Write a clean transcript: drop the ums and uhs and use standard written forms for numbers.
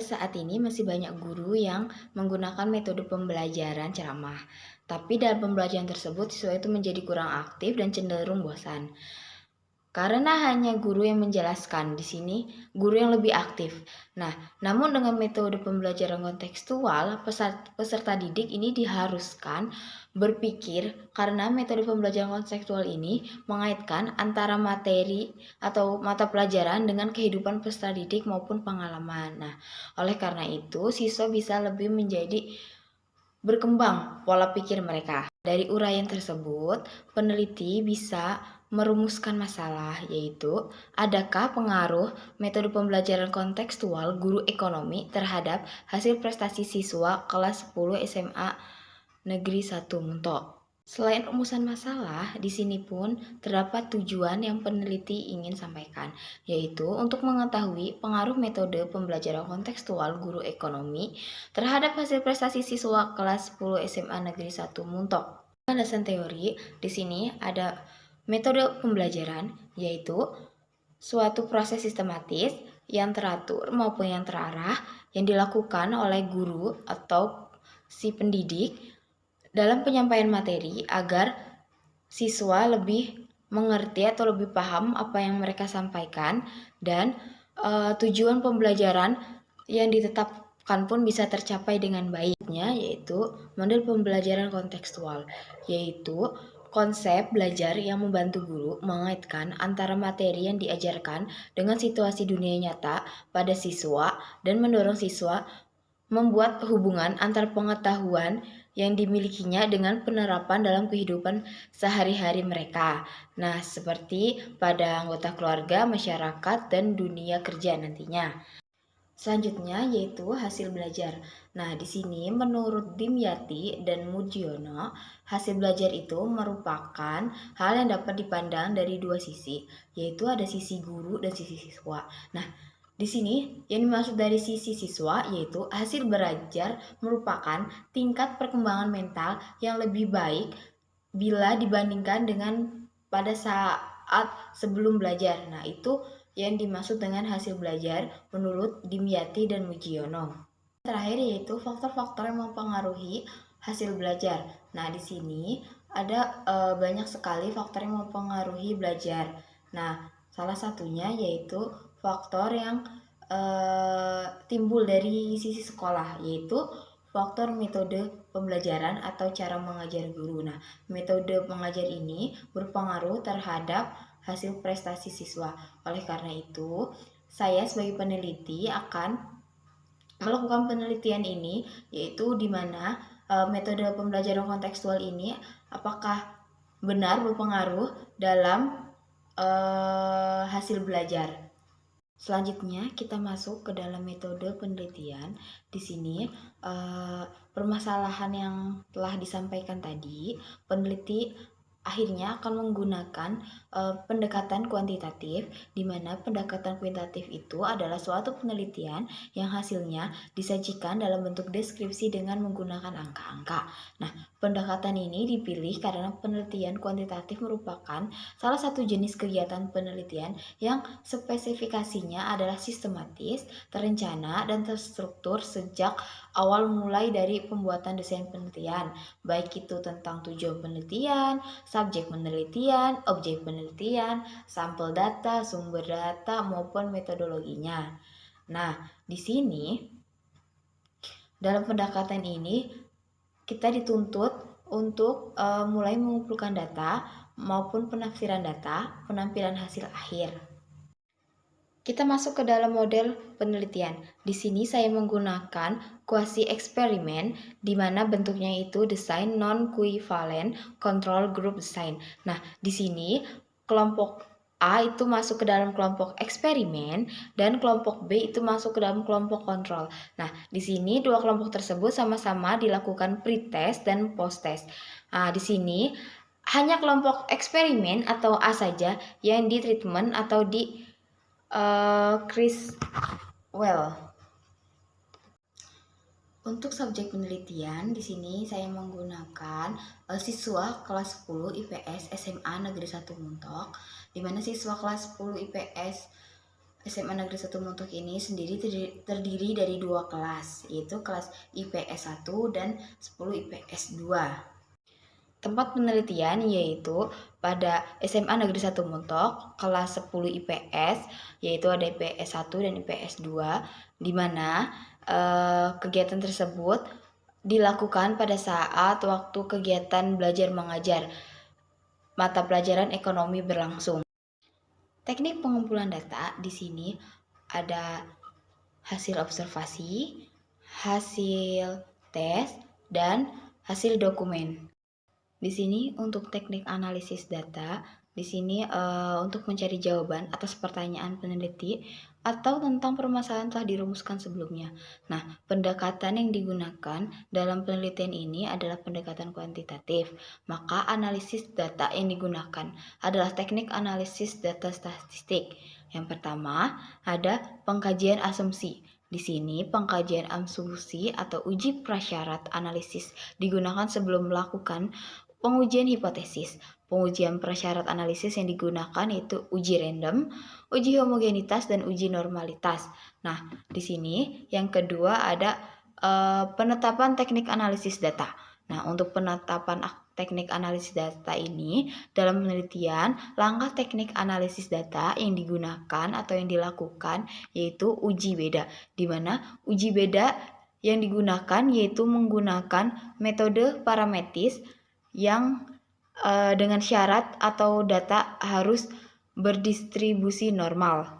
Pada saat ini masih banyak guru yang menggunakan metode pembelajaran ceramah, tapi dalam pembelajaran tersebut siswa itu menjadi kurang aktif dan cenderung bosan. Karena hanya guru yang menjelaskan, di sini guru yang lebih aktif. Nah, namun dengan metode pembelajaran kontekstual, peserta didik ini diharuskan berpikir karena metode pembelajaran kontekstual ini mengaitkan antara materi atau mata pelajaran dengan kehidupan peserta didik maupun pengalaman. Nah, oleh karena itu siswa bisa lebih menjadi berkembang pola pikir mereka. Dari uraian tersebut, peneliti bisa merumuskan masalah, yaitu adakah pengaruh metode pembelajaran kontekstual guru ekonomi terhadap hasil prestasi siswa kelas 10 SMA Negeri 1 Muntok. Selain rumusan masalah, di sini pun terdapat tujuan yang peneliti ingin sampaikan, yaitu untuk mengetahui pengaruh metode pembelajaran kontekstual guru ekonomi terhadap hasil prestasi siswa kelas 10 SMA Negeri 1 Muntok. Landasan teori, di sini ada metode pembelajaran, yaitu suatu proses sistematis yang teratur maupun yang terarah yang dilakukan oleh guru atau si pendidik dalam penyampaian materi agar siswa lebih mengerti atau lebih paham apa yang mereka sampaikan dan tujuan pembelajaran yang ditetapkan pun bisa tercapai dengan baiknya, yaitu model pembelajaran kontekstual, yaitu konsep belajar yang membantu guru mengaitkan antara materi yang diajarkan dengan situasi dunia nyata pada siswa dan mendorong siswa membuat hubungan antar pengetahuan yang dimilikinya dengan penerapan dalam kehidupan sehari-hari mereka. Nah, seperti pada anggota keluarga, masyarakat, dan dunia kerja nantinya. Selanjutnya yaitu hasil belajar. Nah, di sini menurut Dimyati dan Mujiono, hasil belajar itu merupakan hal yang dapat dipandang dari dua sisi, yaitu ada sisi guru dan sisi siswa. Nah, di sini yang dimaksud dari sisi siswa yaitu hasil belajar merupakan tingkat perkembangan mental yang lebih baik bila dibandingkan dengan pada saat sebelum belajar. Nah, itu yang dimaksud dengan hasil belajar menurut Dimyati dan Mujiono. Terakhir yaitu faktor-faktor yang mempengaruhi hasil belajar. Nah, di sini ada banyak sekali faktor yang mempengaruhi belajar. Nah, salah satunya yaitu faktor yang timbul dari sisi sekolah, yaitu faktor metode pembelajaran atau cara mengajar guru. Nah, metode mengajar ini berpengaruh terhadap hasil prestasi siswa. Oleh karena itu, saya sebagai peneliti akan melakukan penelitian ini, yaitu di mana metode pembelajaran kontekstual ini apakah benar berpengaruh dalam hasil belajar. Selanjutnya kita masuk ke dalam metode penelitian. Di sini permasalahan yang telah disampaikan tadi, peneliti akhirnya akan menggunakan pendekatan kuantitatif, di mana pendekatan kuantitatif itu adalah suatu penelitian yang hasilnya disajikan dalam bentuk deskripsi dengan menggunakan angka-angka. Nah, pendekatan ini dipilih karena penelitian kuantitatif merupakan salah satu jenis kegiatan penelitian yang spesifikasinya adalah sistematis, terencana, dan terstruktur sejak awal mulai dari pembuatan desain penelitian, baik itu tentang tujuan penelitian, subjek penelitian, objek penelitian, sampel data, sumber data, maupun metodologinya. Nah, di sini dalam pendekatan ini kita dituntut untuk mulai mengumpulkan data maupun penafsiran data, penampilan hasil akhir. Kita masuk ke dalam model penelitian. Di sini saya menggunakan quasi eksperimen, di mana bentuknya itu desain non-equivalent control group design. Nah, di sini kelompok A itu masuk ke dalam kelompok eksperimen dan kelompok B itu masuk ke dalam kelompok kontrol. Nah, di sini dua kelompok tersebut sama-sama dilakukan pre-test dan post-test. Nah, di sini hanya kelompok eksperimen atau A saja yang di treatment atau di Untuk subjek penelitian di sini saya menggunakan siswa kelas 10 IPS SMA Negeri 1 Muntok, di mana siswa kelas 10 IPS SMA Negeri 1 Muntuk ini sendiri terdiri dari 2 kelas, yaitu kelas IPS 1 dan 10 IPS 2. Tempat penelitian yaitu pada SMA Negeri 1 Muntok, kelas 10 IPS, yaitu ada IPS 1 dan IPS 2, di mana kegiatan tersebut dilakukan pada saat waktu kegiatan belajar mengajar mata pelajaran ekonomi berlangsung. Teknik pengumpulan data di sini ada hasil observasi, hasil tes, dan hasil dokumen. Di sini untuk teknik analisis data, di sini untuk mencari jawaban atas pertanyaan peneliti atau tentang permasalahan telah dirumuskan sebelumnya. Nah, pendekatan yang digunakan dalam penelitian ini adalah pendekatan kuantitatif. Maka analisis data yang digunakan adalah teknik analisis data statistik. Yang pertama, ada pengkajian asumsi. Di sini pengkajian asumsi atau uji prasyarat analisis digunakan sebelum melakukan pengujian hipotesis. Pengujian prasyarat analisis yang digunakan yaitu uji random, uji homogenitas, dan uji normalitas. Nah, di sini yang kedua ada penetapan teknik analisis data. Nah, untuk penetapan teknik analisis data ini dalam penelitian, langkah teknik analisis data yang digunakan atau yang dilakukan yaitu uji beda, di mana uji beda yang digunakan yaitu menggunakan metode parametris yang dengan syarat atau data harus berdistribusi normal.